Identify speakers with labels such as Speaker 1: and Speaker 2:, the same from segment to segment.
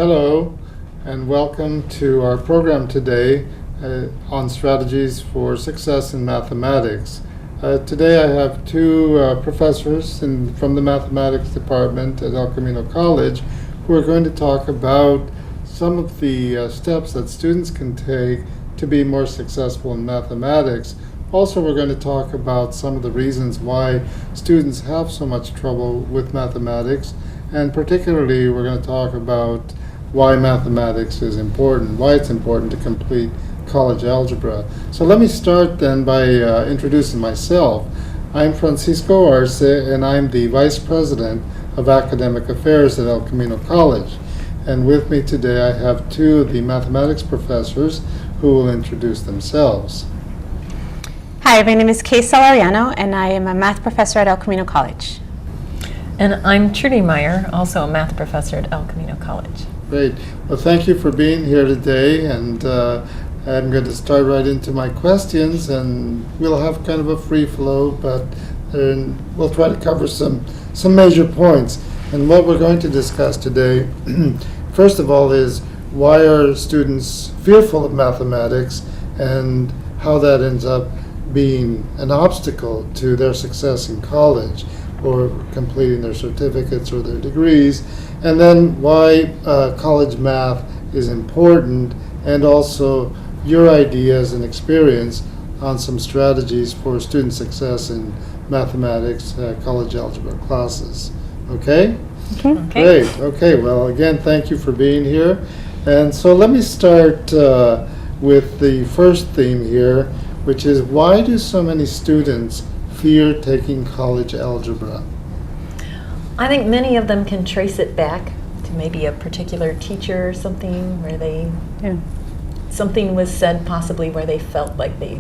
Speaker 1: Hello, and welcome to our program today on strategies for success in mathematics. Today I have two professors from the mathematics department at El Camino College who are going to talk about some of the steps that students can take to be more successful in mathematics. Also, we're going to talk about some of the reasons why students have so much trouble with mathematics, and particularly we're going to talk about why mathematics is important, why it's important to complete college algebra. So let me start then by introducing myself. I'm Francisco Arce, and I'm the Vice President of Academic Affairs at El Camino College. And with me today I have two of the mathematics professors who will introduce themselves.
Speaker 2: Hi, my name is Kay Salariano, and I am a math professor at El Camino College.
Speaker 3: And I'm Trudy Meyer, also a math professor at El Camino College.
Speaker 1: Great. Well, thank you for being here today, and I'm going to start right into my questions, and we'll have kind of a free flow, but we'll try to cover some major points. And what we're going to discuss today, first of all, is why are students fearful of mathematics and how that ends up being an obstacle to their success in college or completing their certificates or their degrees, and then why college math is important, and also your ideas and experience on some strategies for student success in mathematics, college algebra classes. Okay?
Speaker 2: Okay.
Speaker 1: Great. Okay, well, again, thank you for being here. And so let me start with the first theme here, which is why do so many students fear taking college algebra?
Speaker 3: I think many of them can trace it back to maybe a particular teacher or something where something was said possibly where they felt like they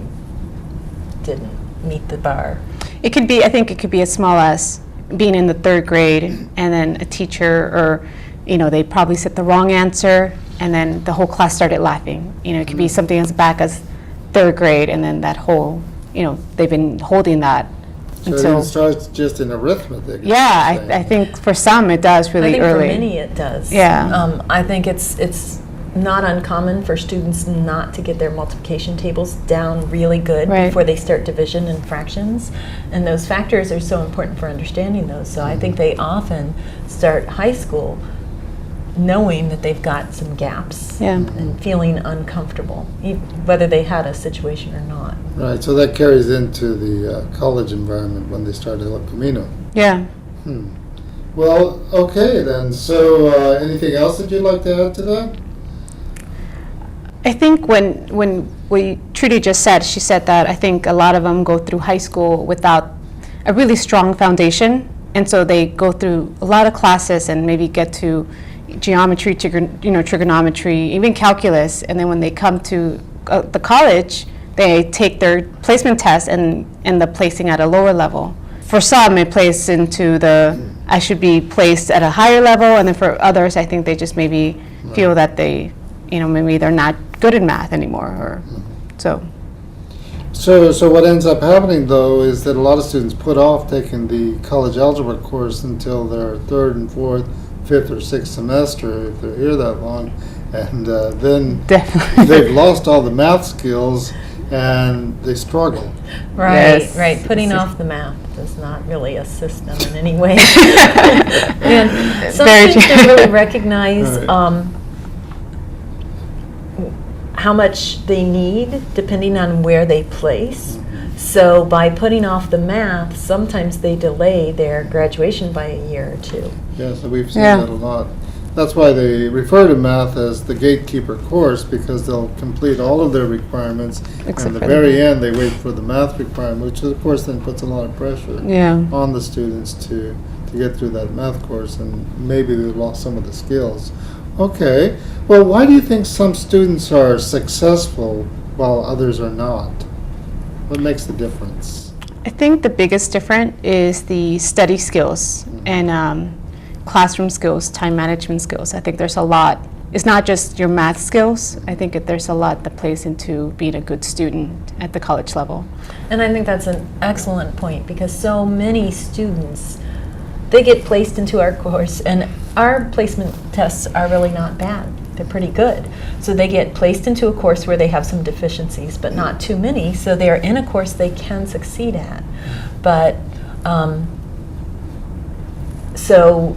Speaker 3: didn't meet the bar.
Speaker 2: It could be, I think it could be as small as being in the third grade and then a teacher or, they probably said the wrong answer and then the whole class started laughing. It could be something as back as third grade and then that whole, they've been holding that
Speaker 1: So
Speaker 2: until.
Speaker 1: it starts just in arithmetic.
Speaker 2: Yeah, I think for some it does really
Speaker 3: I think
Speaker 2: early.
Speaker 3: for many it does.
Speaker 2: Yeah.
Speaker 3: I think it's not uncommon for students not to get their multiplication tables down really good before they start division and fractions. And those factors are so important for understanding those. So I think they often start high school knowing that they've got some gaps and feeling uncomfortable, whether they had a situation or not.
Speaker 1: Right, so that carries into the college environment when they start at El Camino.
Speaker 2: Yeah.
Speaker 1: Well, okay then. So anything else that you'd like to add to that?
Speaker 2: I think when Trudy just said, she said that I think a lot of them go through high school without a really strong foundation, and so they go through a lot of classes and maybe get to geometry, trigonometry, even calculus, and then when they come to the college, they take their placement test and end up placing at a lower level. For some, it plays into I should be placed at a higher level, and then for others, I think they just maybe feel that they, maybe they're not good in math anymore, or so.
Speaker 1: So what ends up happening, though, is that a lot of students put off taking the college algebra course until their third and fourth, fifth or sixth semester, if they're here that long, and then they've lost all the math skills and they struggle.
Speaker 3: Right. Putting off the math does not really assist them in any way. And some students don't really recognize how much they need depending on where they place. So by putting off the math, sometimes they delay their graduation by a year or two.
Speaker 1: Yeah, so we've seen that a lot. That's why they refer to math as the gatekeeper course, because they'll complete all of their requirements, and at the very end they wait for the math requirement, which of course then puts a lot of pressure on the students to get through that math course, and maybe they've lost some of the skills. Okay, well, why do you think some students are successful while others are not? What makes the difference?
Speaker 2: I think the biggest difference is the study skills and classroom skills, time management skills. I think there's a lot. It's not just your math skills. I think there's a lot that plays into being a good student at the college level.
Speaker 3: And I think that's an excellent point, because so many students, they get placed into our course and our placement tests are really not bad. They're pretty good. So they get placed into a course where they have some deficiencies, but not too many, so they're in a course they can succeed at. But so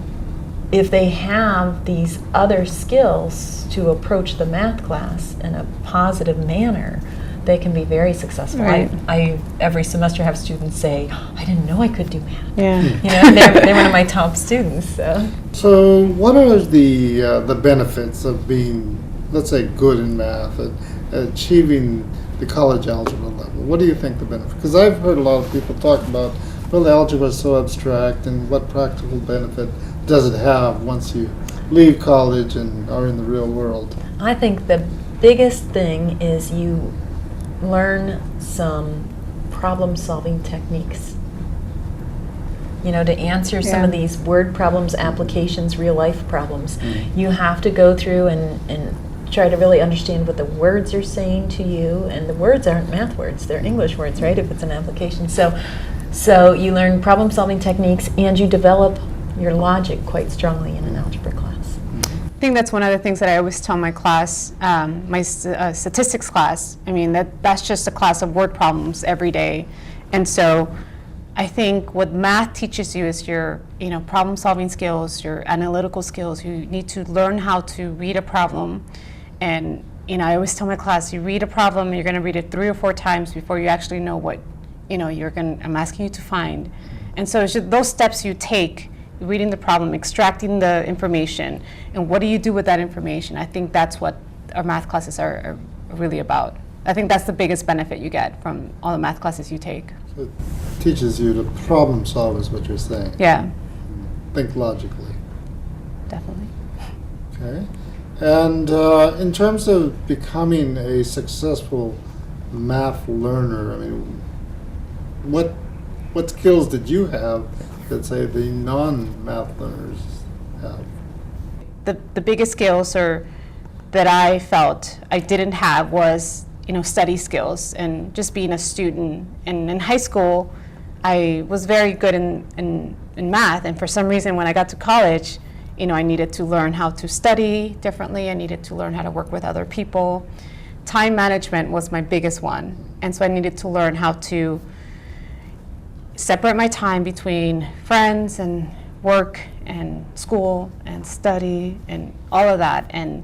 Speaker 3: if they have these other skills to approach the math class in a positive manner, they can be very successful.
Speaker 2: Right.
Speaker 3: I every semester have students say, I didn't know I could do math.
Speaker 2: Yeah.
Speaker 3: You know, they're one of my top students.
Speaker 1: So what are the benefits of being, let's say, good in math, and achieving the college algebra level? What do you think the benefit? Because I've heard a lot of people talk about, well, algebra is so abstract, and what practical benefit does it have once you leave college and are in the real world?
Speaker 3: I think the biggest thing is you learn some problem-solving techniques. You know, to answer some of these word problems, applications, real-life problems, you have to go through and try to really understand what the words are saying to you. And the words aren't math words, they're English words, right, if it's an application. So you learn problem-solving techniques, and you develop your logic quite strongly in an algebra class.
Speaker 2: I think that's one of the things that I always tell my class, my statistics class. I mean, that's just a class of word problems every day. And so I think what math teaches you is your problem-solving skills, your analytical skills. You need to learn how to read a problem. And I always tell my class, you read a problem, you're going to read it 3 or 4 times before you actually know what I'm asking you to find. And so it's just those steps you take, reading the problem, extracting the information, and what do you do with that information? I think that's what our math classes are really about. I think that's the biggest benefit you get from all the math classes you take.
Speaker 1: So it teaches you to problem solve, is what you're saying.
Speaker 2: Yeah.
Speaker 1: Think logically.
Speaker 2: Definitely.
Speaker 1: Okay. And in terms of becoming a successful math learner, I mean, what skills did you have that, say, the non-math learners have?
Speaker 2: The biggest skills that I felt I didn't have was study skills and just being a student. And in high school, I was very good in math, and for some reason when I got to college, I needed to learn how to study differently. I needed to learn how to work with other people. Time management was my biggest one, and so I needed to learn how to separate my time between friends and work and school and study and all of that. And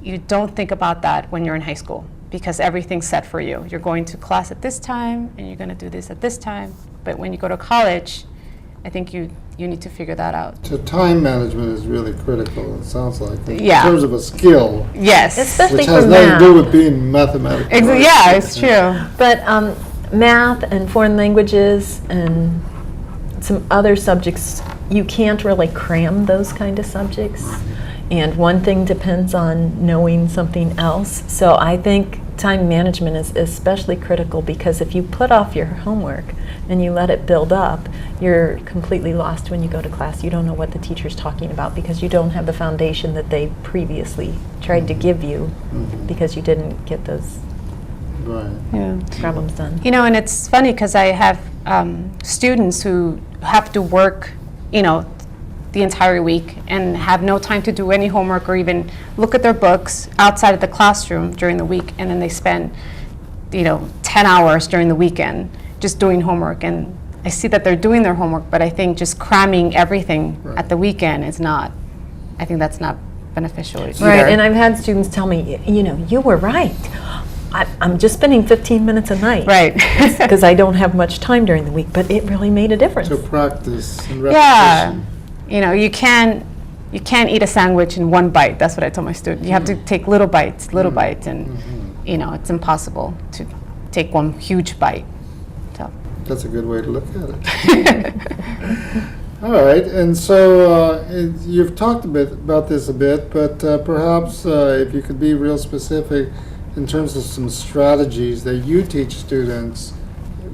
Speaker 2: you don't think about that when you're in high school, because everything's set for you. You're going to class at this time, and you're going to do this at this time. But when you go to college, I think you need to figure that out.
Speaker 1: So time management is really critical, it sounds like, in
Speaker 2: Yeah.
Speaker 1: terms of a skill,
Speaker 2: Yes.
Speaker 3: Especially
Speaker 1: which
Speaker 3: for
Speaker 1: has nothing
Speaker 3: math.
Speaker 1: to do with being mathematical.
Speaker 2: Yeah, it's true.
Speaker 3: But math and foreign languages and some other subjects, you can't really cram those kind of subjects. And one thing depends on knowing something else. So I think time management is especially critical, because if you put off your homework and you let it build up, you're completely lost when you go to class. You don't know what the teacher's talking about, because you don't have the foundation that they previously tried to give you, because you didn't get those
Speaker 2: Yeah.
Speaker 3: problems done.
Speaker 2: And it's funny because I have students who have to work, the entire week and have no time to do any homework or even look at their books outside of the classroom during the week, and then they spend, 10 hours during the weekend just doing homework. And I see that they're doing their homework, but I think just cramming everything at the weekend is not, I think that's not beneficial either.
Speaker 3: Right, and I've had students tell me, you were right. I'm just spending 15 minutes a night.
Speaker 2: Right.
Speaker 3: Because I don't have much time during the week, but it really made a difference.
Speaker 1: So practice and
Speaker 2: Yeah.
Speaker 1: repetition.
Speaker 2: You can't eat a sandwich in one bite. That's what I tell my students. You have to take little bites, and it's impossible to take one huge bite. So
Speaker 1: That's a good way to look at it. All right, and so you've talked about this a bit, but perhaps if you could be real specific in terms of some strategies that you teach students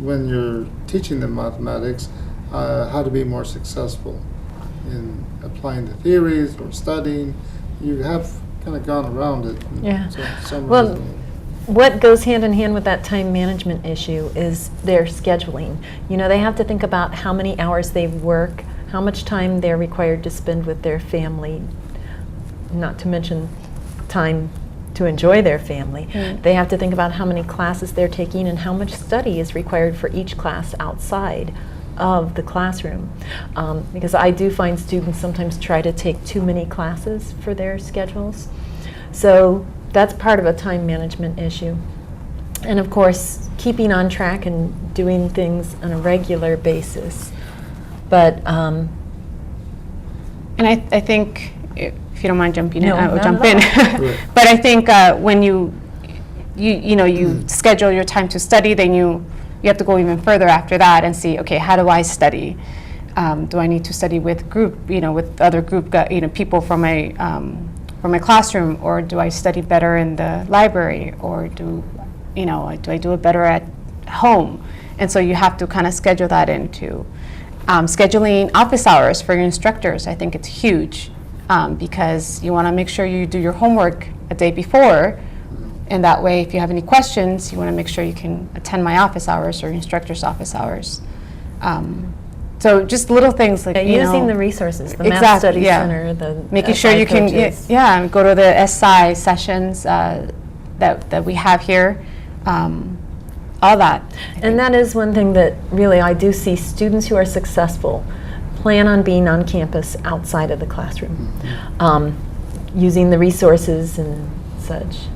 Speaker 1: when you're teaching them mathematics, how to be more successful in applying the theories or studying. You have kind of gone around it.
Speaker 3: Well, what goes hand in hand with that time management issue is their scheduling. They have to think about how many hours they work, how much time they're required to spend with their family, not to mention time to enjoy their family. They have to think about how many classes they're taking and how much study is required for each class outside of the classroom. Because I do find students sometimes try to take too many classes for their schedules. So that's part of a time management issue. And of course, keeping on track and doing things on a regular basis. But
Speaker 2: and I think, if you don't mind jumping in,
Speaker 3: No,
Speaker 2: I will
Speaker 3: not
Speaker 2: jump
Speaker 3: at
Speaker 2: in. But I think when you schedule your time to study, then you have to go even further after that and see, okay, how do I study? Do I need to study with with other group, people from my classroom, or do I study better in the library, or do I do it better at home? And so you have to kind of schedule that into scheduling office hours for your instructors. I think it's huge because you want to make sure you do your homework a day before, and that way if you have any questions, you want to make sure you can attend my office hours or your instructor's office hours. So just little things like
Speaker 3: using the resources, the Math
Speaker 2: Exactly,
Speaker 3: Study
Speaker 2: yeah.
Speaker 3: Center, the
Speaker 2: making
Speaker 3: SI
Speaker 2: sure you can
Speaker 3: coaches.
Speaker 2: go to the SI sessions that we have here, all that.
Speaker 3: And that is one thing that really I do see students who are successful plan on being on campus outside of the classroom, using the resources and such.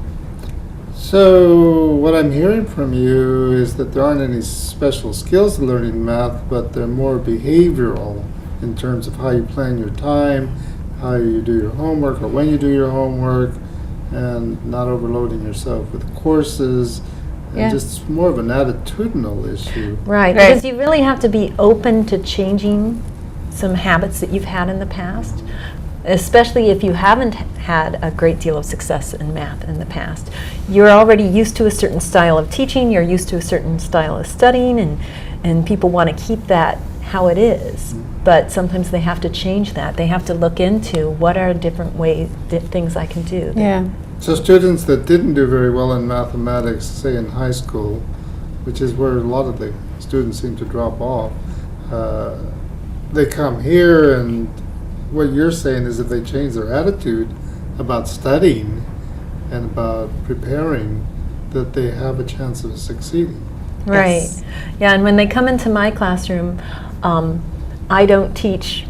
Speaker 1: So what I'm hearing from you is that there aren't any special skills to learning math, but they're more behavioral in terms of how you plan your time, how you do your homework, or when you do your homework, and not overloading yourself with courses, and just more of an attitudinal issue.
Speaker 3: Right, because you really have to be open to changing some habits that you've had in the past, especially if you haven't had a great deal of success in math in the past. You're already used to a certain style of teaching, you're used to a certain style of studying, and people want to keep that how it is. But sometimes they have to change that. They have to look into what are different ways, things I can do.
Speaker 2: Yeah.
Speaker 1: So students that didn't do very well in mathematics, say in high school, which is where a lot of the students seem to drop off, they come here, and what you're saying is if they change their attitude about studying and about preparing, that they have a chance of succeeding.
Speaker 3: Right.
Speaker 2: Yes.
Speaker 3: Yeah, and when they come into my classroom, I don't teach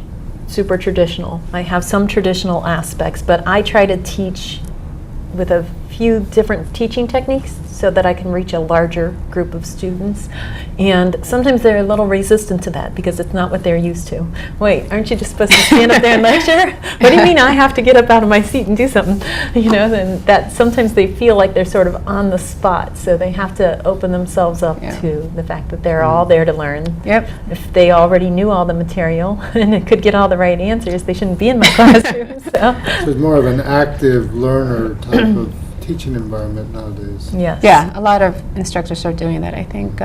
Speaker 3: super traditional. I have some traditional aspects, but I try to teach with a few different teaching techniques so that I can reach a larger group of students. And sometimes they're a little resistant to that because it's not what they're used to. Wait, aren't you just supposed to stand up there and lecture? What do you mean I have to get up out of my seat and do something? And that sometimes they feel like they're sort of on the spot, so they have to open themselves up to the fact that they're all there to learn.
Speaker 2: Yep.
Speaker 3: If they already knew all the material and could get all the right answers, they shouldn't be in my classroom. So
Speaker 1: it's more of an active learner type of teaching environment nowadays.
Speaker 3: yes.
Speaker 2: Yeah, a lot of instructors are doing that. I think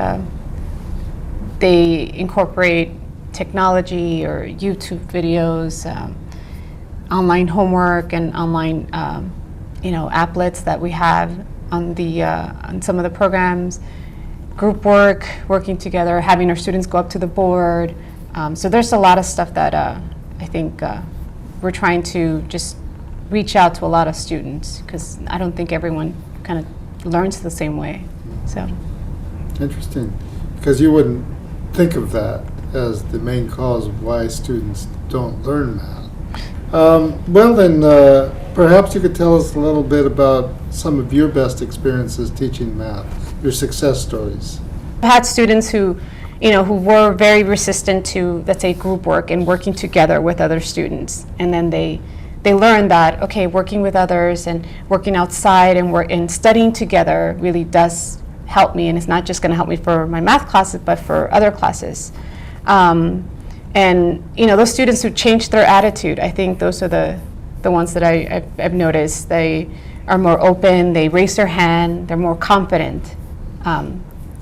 Speaker 2: they incorporate technology or YouTube videos, online homework, and online, applets that we have on some of the programs. Group work, working together, having our students go up to the board. So there's a lot of stuff that I think we're trying to just reach out to a lot of students, because I don't think everyone kind of learns the same way. So
Speaker 1: Interesting, because you wouldn't think of that as the main cause of why students don't learn math. Well then, perhaps you could tell us a little bit about some of your best experiences teaching math, your success stories.
Speaker 2: I've had students who were very resistant to, let's say, group work and working together with other students, and then they learned that, okay, working with others and working outside and studying together really does help me, and it's not just going to help me for my math classes, but for other classes. And those students who changed their attitude, I think those are the ones that I've noticed. They are more open, they raise their hand, they're more confident.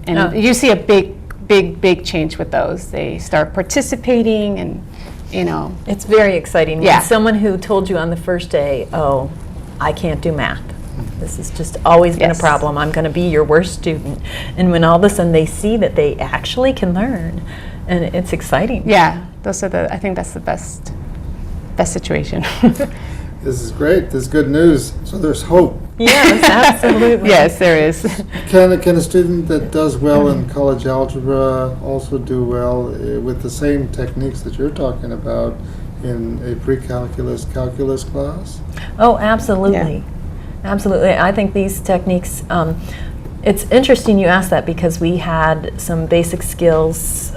Speaker 2: You see a big change with those. They start participating, and
Speaker 3: It's very exciting.
Speaker 2: Yeah.
Speaker 3: When someone who told you on the first day, oh, I can't do math. This has just always been a
Speaker 2: Yes.
Speaker 3: problem. I'm going to be your worst student. And when all of a sudden they see that they actually can learn, and it's exciting.
Speaker 2: yeah, I think that's the best situation.
Speaker 1: This is great. This is good news. So there's hope.
Speaker 3: Yes, absolutely.
Speaker 2: Yes, there is.
Speaker 1: Can a student that does well in college algebra also do well with the same techniques that you're talking about in a pre-calculus calculus class?
Speaker 3: Oh, absolutely. Absolutely. I think these techniques, it's interesting you asked that because we had some basic skills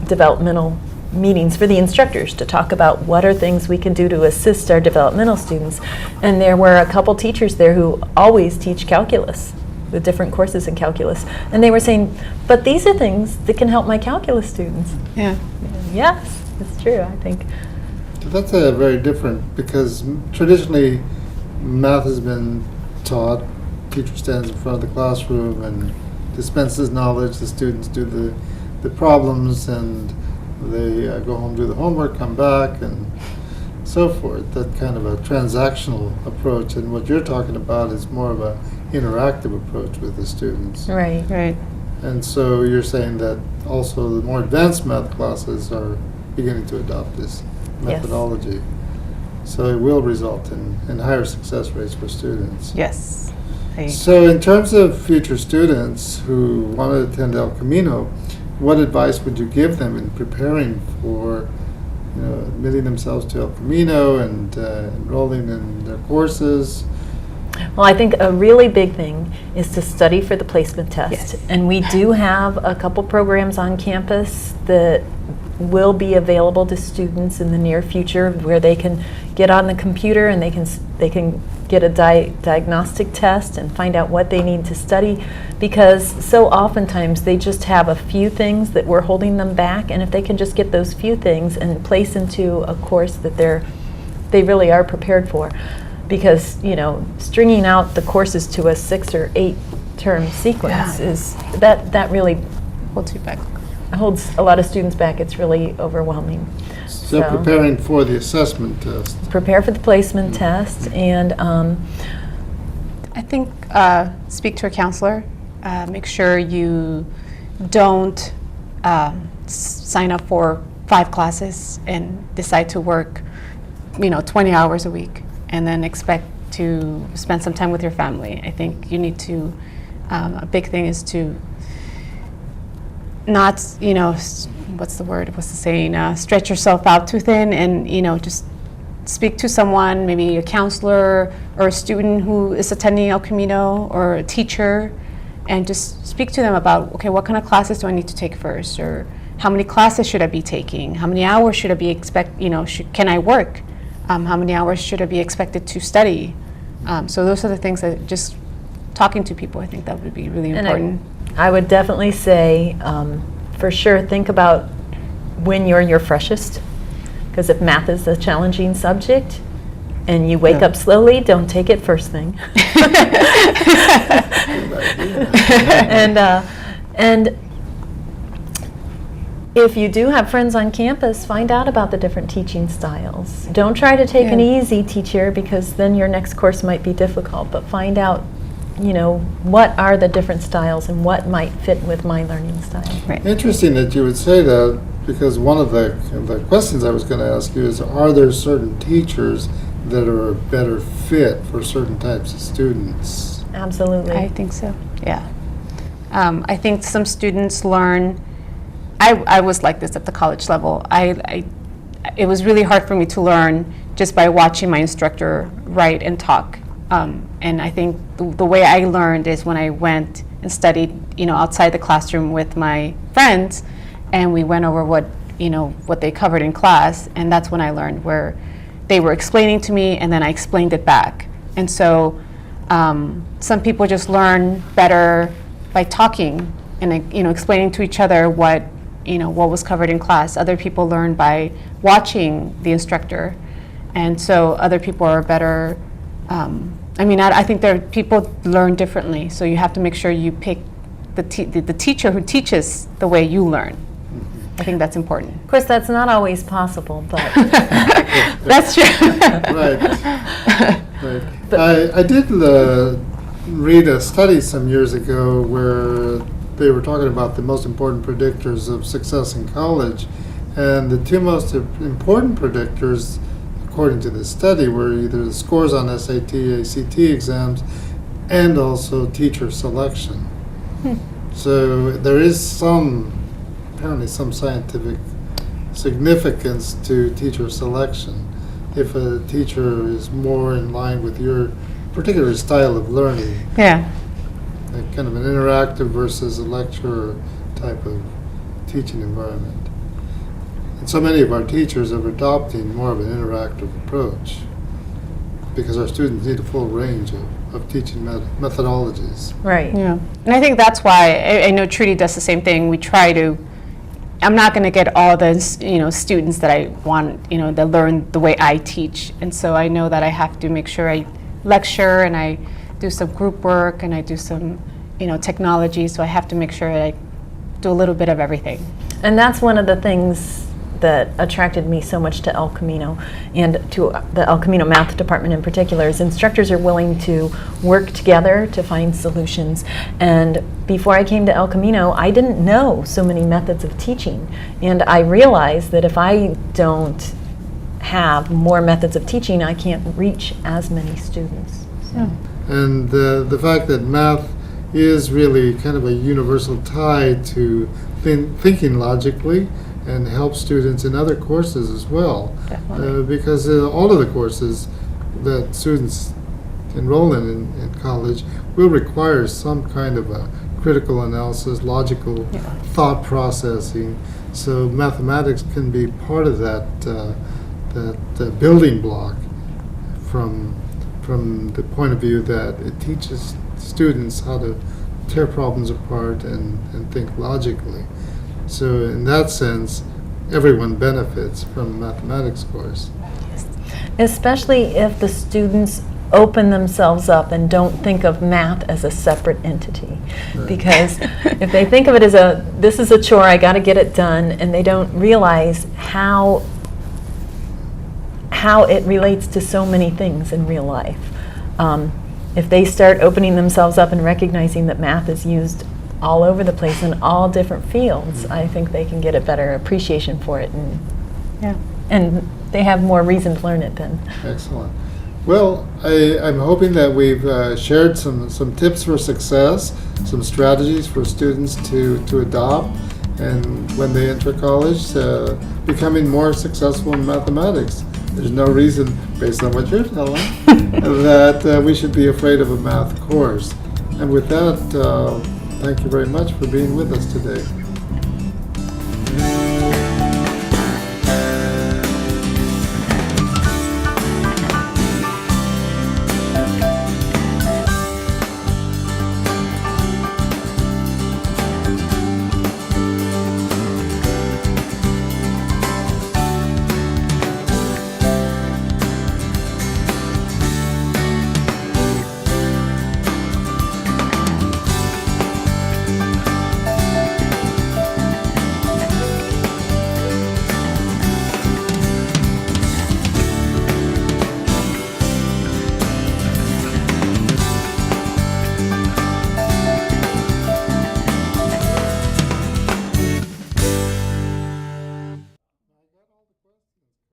Speaker 3: developmental meetings for the instructors to talk about what are things we can do to assist our developmental students. And there were a couple teachers there who always teach calculus, the different courses in calculus. And they were saying, but these are things that can help my calculus students.
Speaker 2: Yeah.
Speaker 3: Yes, it's true, I think.
Speaker 1: That's a very different, because traditionally math has been taught. Teacher stands in front of the classroom and dispenses knowledge. The students do the problems, and they go home, do the homework, come back, and so forth. That kind of a transactional approach. And what you're talking about is more of a interactive approach with the students.
Speaker 3: Right.
Speaker 2: Right.
Speaker 1: And so you're saying that also the more advanced math classes are beginning to adopt this methodology. So it will result in higher success rates for students.
Speaker 2: Yes.
Speaker 1: So in terms of future students who want to attend El Camino, what advice would you give them in preparing for, admitting themselves to El Camino and enrolling in their courses?
Speaker 3: Well, I think a really big thing is to study for the placement test.
Speaker 2: Yes.
Speaker 3: And we do have a couple programs on campus that will be available to students in the near future where they can get on the computer and they can get a diagnostic test and find out what they need to study, because so oftentimes they just have a few things that were holding them back, and if they can just get those few things and place into a course that they really are prepared for, because stringing out the courses to a 6 or 8 term sequence is that really
Speaker 2: Holds you back.
Speaker 3: holds a lot of students back. It's really overwhelming.
Speaker 1: So preparing for the assessment test.
Speaker 3: Prepare for the placement test, and
Speaker 2: I think speak to a counselor. Make sure you don't sign up for 5 classes and decide to work, 20 hours a week and then expect to spend some time with your family. I think you need to, a big thing is to not, what's the saying, stretch yourself out too thin, and, just speak to someone, maybe a counselor or a student who is attending El Camino, or a teacher, and just speak to them about, okay, what kind of classes do I need to take first, or how many classes should I be taking, how many hours should I be can I work, how many hours should I be expected to study. So those are the things that just talking to people, I think that would be really important.
Speaker 3: I would definitely say, for sure, think about when you're your freshest, because if math is a challenging subject and you wake up slowly, don't take it first thing. And if you do have friends on campus, find out about the different teaching styles. Don't try to take an easy teacher, because then your next course might be difficult, but find out what are the different styles and what might fit with my learning style.
Speaker 2: Right.
Speaker 1: Interesting that you would say that, because one of the questions I was going to ask you is, are there certain teachers that are a better fit for certain types of students?
Speaker 3: Absolutely.
Speaker 2: I think so, yeah. I think some students learn, I was like this at the college level. It was really hard for me to learn just by watching my instructor write and talk. And I think the way I learned is when I went and studied, outside the classroom with my friends, and we went over what they covered in class, and that's when I learned, where they were explaining to me and then I explained it back. And so some people just learn better by talking and explaining to each other what was covered in class. Other people learn by watching the instructor, and so other people are better. I think people learn differently, so you have to make sure you pick the teacher who teaches the way you learn. I think that's important.
Speaker 3: Of course, that's not always possible, but
Speaker 2: that's true.
Speaker 1: Right. I did read a study some years ago where they were talking about the most important predictors of success in college, And the two most important predictors, according to this study, were either the scores on SAT, ACT exams, and also teacher selection. So there is apparently some scientific significance to teacher selection. If a teacher is more in line with your particular style of learning,
Speaker 2: Yeah.
Speaker 1: like kind of an interactive versus a lecture type of teaching environment. And so many of our teachers are adopting more of an interactive approach because our students need a full range of teaching methodologies.
Speaker 3: Right.
Speaker 2: Yeah. And I think that's why I know Trudy does the same thing. We try to. I'm not going to get all the students that I want that learn the way I teach, and so I know that I have to make sure I lecture and I do some group work and I do some technology. So I have to make sure that I do a little bit of everything.
Speaker 3: And that's one of the things that attracted me so much to El Camino, and to the El Camino math department in particular, is instructors are willing to work together to find solutions. And before I came to El Camino, I didn't know so many methods of teaching, and I realized that if I don't have more methods of teaching, I can't reach as many students. So.
Speaker 1: And the fact that math is really kind of a universal tie to thinking logically and help students in other courses as well. Because all of the courses that students enroll in college will require some kind of a critical analysis, logical thought processing. So mathematics can be part of that building block from the point of view that it teaches students how to tear problems apart and think logically. So in that sense, everyone benefits from a mathematics course.
Speaker 3: Especially if the students open themselves up and don't think of math as a separate entity. Right. Because if they think of it as this is a chore, I got to get it done, and they don't realize how it relates to so many things in real life. If they start opening themselves up and recognizing that math is used all over the place in all different fields, I think they can get a better appreciation for it, and they have more reason to learn it then.
Speaker 1: Excellent. Well, I'm hoping that we've shared some tips for success, some strategies for students to adopt, and when they enter college, becoming more successful in mathematics. There's no reason, based on what you're telling, that we should be afraid of a math course. And with that, thank you very much for being with us today.